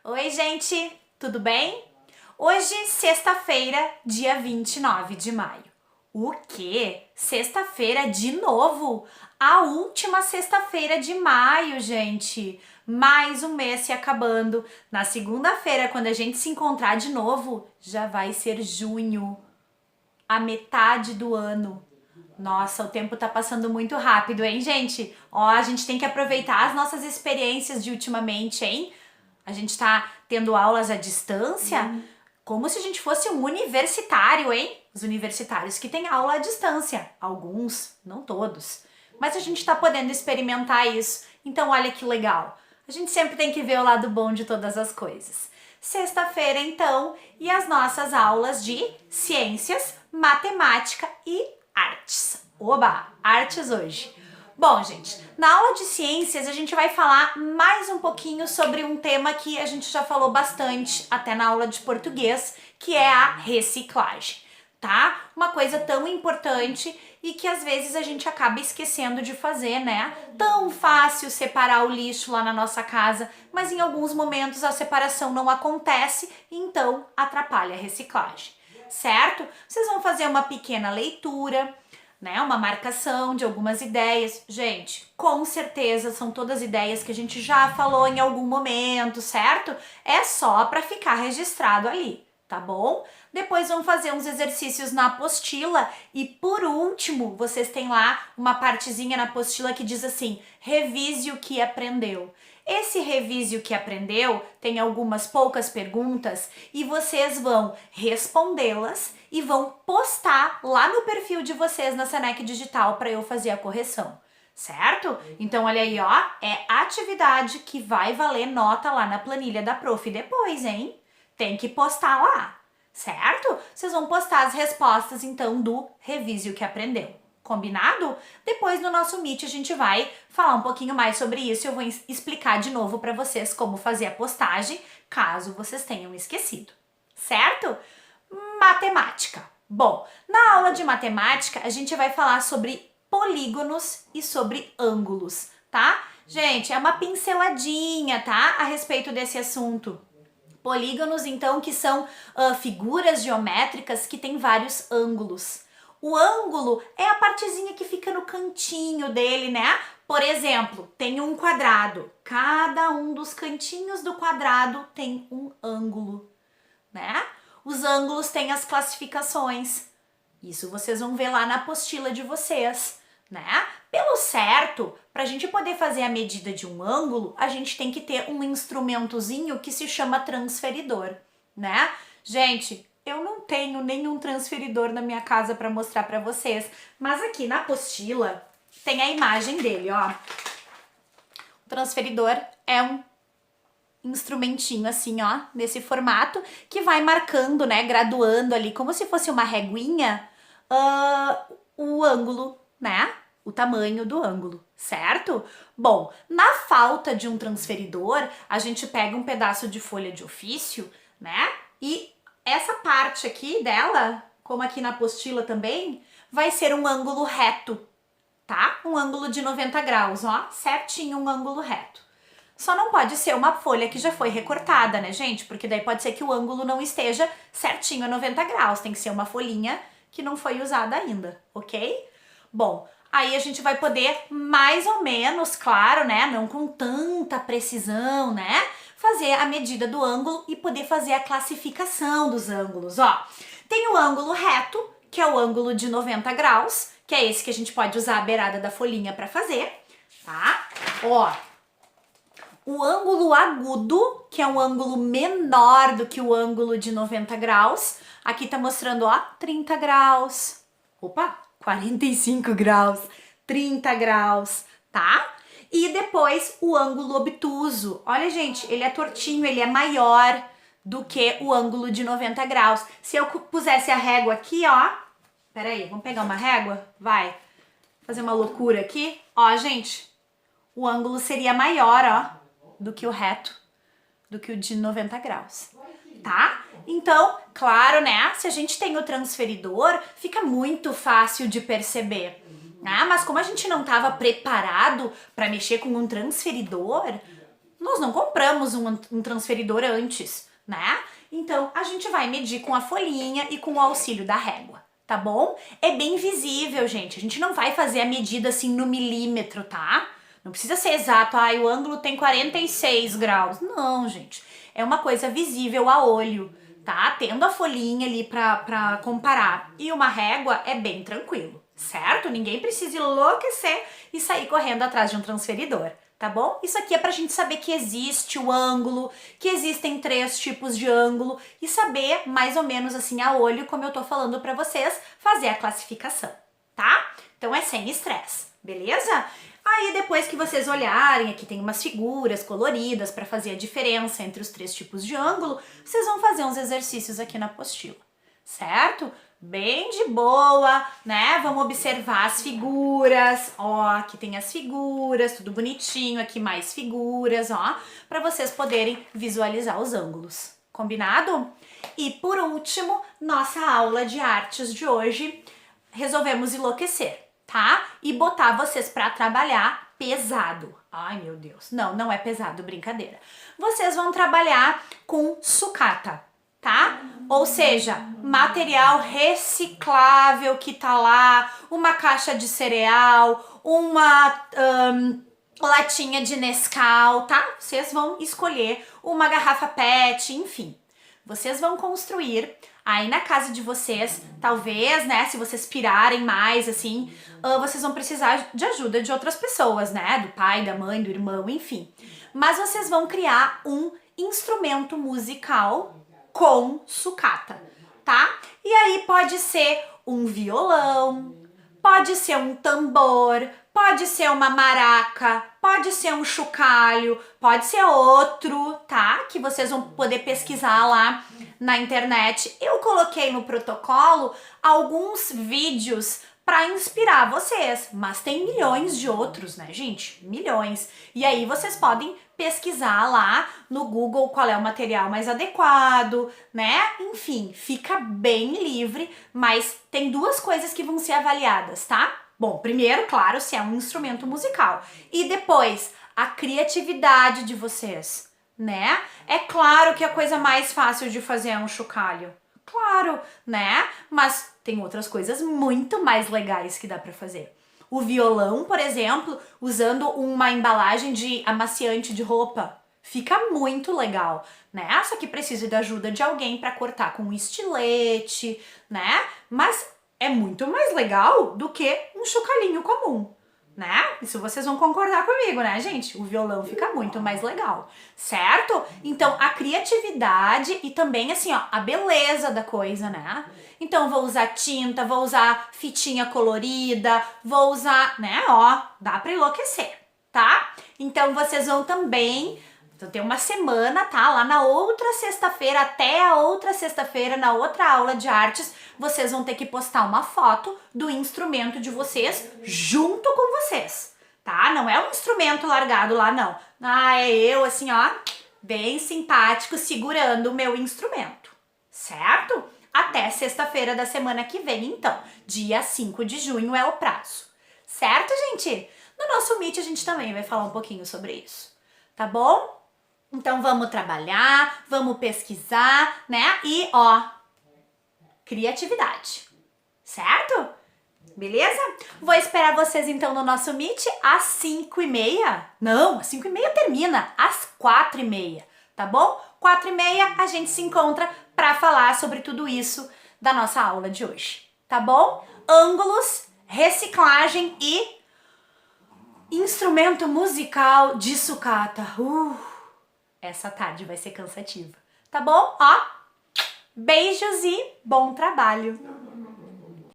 Oi, gente, tudo bem? Hoje, sexta-feira, dia 29 de maio. O quê? Sexta-feira de novo? A última sexta-feira de maio, gente. Mais um mês se acabando. Na segunda-feira, quando a gente se encontrar de novo, já vai ser junho. A metade do ano. Nossa, o tempo tá passando muito rápido, hein, gente? Ó, a gente tem que aproveitar as nossas experiências de ultimamente, hein? A gente tá tendo aulas à distância, como se a gente fosse um universitário, hein? Os universitários que têm aula à distância. Alguns, não todos. Mas a gente tá podendo experimentar isso. Então, olha que legal. A gente sempre tem que ver o lado bom de todas as coisas. Sexta-feira, então, e as nossas aulas de ciências, matemática e artes. Oba, artes hoje. Bom, gente, na aula de ciências a gente vai falar mais um pouquinho sobre um tema que a gente já falou bastante até na aula de português, que é a reciclagem, tá? Uma coisa tão importante e que às vezes a gente acaba esquecendo de fazer, né? Tão fácil separar o lixo lá na nossa casa, mas em alguns momentos a separação não acontece e então atrapalha a reciclagem, certo? Vocês vão fazer uma pequena leitura, né, uma marcação de algumas ideias. Gente, com certeza são todas ideias que a gente já falou em algum momento, certo? É só para ficar registrado ali, tá bom? Depois vão fazer uns exercícios na apostila e por último, vocês têm lá uma partezinha na apostila que diz assim: revise o que aprendeu. Esse revise o que aprendeu tem algumas poucas perguntas e vocês vão respondê-las e vão postar lá no perfil de vocês na Senac Digital para eu fazer a correção, certo? Então olha aí, ó, é atividade que vai valer nota lá na planilha da prof depois, hein? Tem que postar lá, certo? Vocês vão postar as respostas então do revise o que aprendeu. Combinado? Depois no nosso Meet a gente vai falar um pouquinho mais sobre isso. Eu vou explicar de novo para vocês como fazer a postagem, caso vocês tenham esquecido, certo? Matemática. Bom, na aula de matemática a gente vai falar sobre polígonos e sobre ângulos, tá? Gente, é uma pinceladinha, tá? A respeito desse assunto. Polígonos, então, que são figuras geométricas que têm vários ângulos. O ângulo é a partezinha que fica no cantinho dele, né? Por exemplo, tem um quadrado. Cada um dos cantinhos do quadrado tem um ângulo, né? Os ângulos têm as classificações. Isso vocês vão ver lá na apostila de vocês, né? Pelo certo, para a gente poder fazer a medida de um ângulo, a gente tem que ter um instrumentozinho que se chama transferidor, né? Gente, eu não tenho nenhum transferidor na minha casa para mostrar para vocês, mas aqui na apostila tem a imagem dele, ó. O transferidor é um instrumentinho assim, ó, nesse formato, que vai marcando, né, graduando ali, como se fosse uma reguinha, o ângulo, né, o tamanho do ângulo, certo? Bom, na falta de um transferidor, a gente pega um pedaço de folha de ofício, né, e essa parte aqui dela, como aqui na apostila também, vai ser um ângulo reto, tá? Um ângulo de 90 graus, ó, certinho um ângulo reto. Só não pode ser uma folha que já foi recortada, né, gente? Porque daí pode ser que o ângulo não esteja certinho a 90 graus. Tem que ser uma folhinha que não foi usada ainda, ok? Bom, aí a gente vai poder mais ou menos, claro, né, não com tanta precisão, né, fazer a medida do ângulo e poder fazer a classificação dos ângulos, ó. Tem o ângulo reto, que é o ângulo de 90 graus, que é esse que a gente pode usar a beirada da folhinha para fazer, tá? Ó, o ângulo agudo, que é um ângulo menor do que o ângulo de 90 graus. Aqui tá mostrando, ó, 30 graus. Opa, 45 graus, 30 graus, tá? E depois o ângulo obtuso. Olha, gente, ele é tortinho, ele é maior do que o ângulo de 90 graus. Se eu pusesse a régua aqui, ó. Pera aí, vamos pegar uma régua? Vai. Fazer uma loucura aqui. Ó, gente, o ângulo seria maior, ó, do que o reto, do que o de 90 graus, tá? Então, claro, né, se a gente tem o transferidor, fica muito fácil de perceber, né? Mas como a gente não estava preparado para mexer com um transferidor, nós não compramos um transferidor antes, né? Então, a gente vai medir com a folhinha e com o auxílio da régua, tá bom? É bem visível, gente. A gente não vai fazer a medida assim no milímetro, tá? Não precisa ser exato, o ângulo tem 46 graus. Não, gente. É uma coisa visível a olho, tá? Tendo a folhinha ali pra comparar e uma régua é bem tranquilo, certo? Ninguém precisa enlouquecer e sair correndo atrás de um transferidor, tá bom? Isso aqui é pra gente saber que existe o ângulo, que existem 3 tipos de ângulo e saber mais ou menos assim a olho, como eu tô falando pra vocês, fazer a classificação, tá? Então é sem estresse, beleza? Aí depois que vocês olharem, aqui tem umas figuras coloridas para fazer a diferença entre os 3 tipos de ângulo, vocês vão fazer uns exercícios aqui na apostila, certo? Bem de boa, né? Vamos observar as figuras, ó, aqui tem as figuras, tudo bonitinho, aqui mais figuras, ó, para vocês poderem visualizar os ângulos, combinado? E por último, nossa aula de artes de hoje, resolvemos enlouquecer, tá? E botar vocês pra trabalhar pesado. Ai, meu Deus. Não, não é pesado, brincadeira. Vocês vão trabalhar com sucata, tá? Ou seja, material reciclável que tá lá, uma caixa de cereal, uma latinha de Nescau, tá? Vocês vão escolher uma garrafa PET, enfim. Vocês vão construir aí na casa de vocês, talvez, né, se vocês pirarem mais, assim, vocês vão precisar de ajuda de outras pessoas, né, do pai, da mãe, do irmão, enfim. Mas vocês vão criar um instrumento musical com sucata, tá? E aí pode ser um violão, pode ser um tambor, pode ser uma maraca, pode ser um chocalho, pode ser outro, tá? Que vocês vão poder pesquisar lá na internet. Eu coloquei no protocolo alguns vídeos para inspirar vocês, mas tem milhões de outros, né, gente? Milhões. E aí vocês podem pesquisar lá no Google qual é o material mais adequado, né? Enfim, fica bem livre, mas tem 2 coisas que vão ser avaliadas, tá? Bom, primeiro, claro, se é um instrumento musical. E depois, a criatividade de vocês, né? É claro que a coisa mais fácil de fazer é um chocalho. Claro, né? Mas tem outras coisas muito mais legais que dá pra fazer. O violão, por exemplo, usando uma embalagem de amaciante de roupa, fica muito legal, né? Só que precisa da ajuda de alguém para cortar com um estilete, né? Mas é muito mais legal do que um chocalhinho comum, né? Isso vocês vão concordar comigo, né, gente? O violão fica muito mais legal, certo? Então, a criatividade e também, assim, ó, a beleza da coisa, né? Então, vou usar tinta, vou usar fitinha colorida, vou usar, né, ó, dá pra enlouquecer, tá? Então, vocês vão também... Então tem uma semana, tá? Lá na outra sexta-feira, até a outra sexta-feira, na outra aula de artes, vocês vão ter que postar uma foto do instrumento de vocês junto com vocês, tá? Não é um instrumento largado lá, não. É eu, assim, ó, bem simpático, segurando o meu instrumento, certo? Até sexta-feira da semana que vem, então. Dia 5 de junho é o prazo, certo, gente? No nosso Meet a gente também vai falar um pouquinho sobre isso, tá bom? Então vamos trabalhar, vamos pesquisar, né? E ó, criatividade, certo? Beleza? Vou esperar vocês então no nosso Meet às 5h30. Não, às 5h30 termina, às 4h30, tá bom? 4h30 a gente se encontra para falar sobre tudo isso da nossa aula de hoje, tá bom? Ângulos, reciclagem e instrumento musical de sucata. Essa tarde vai ser cansativa, tá bom? Ó, beijos e bom trabalho!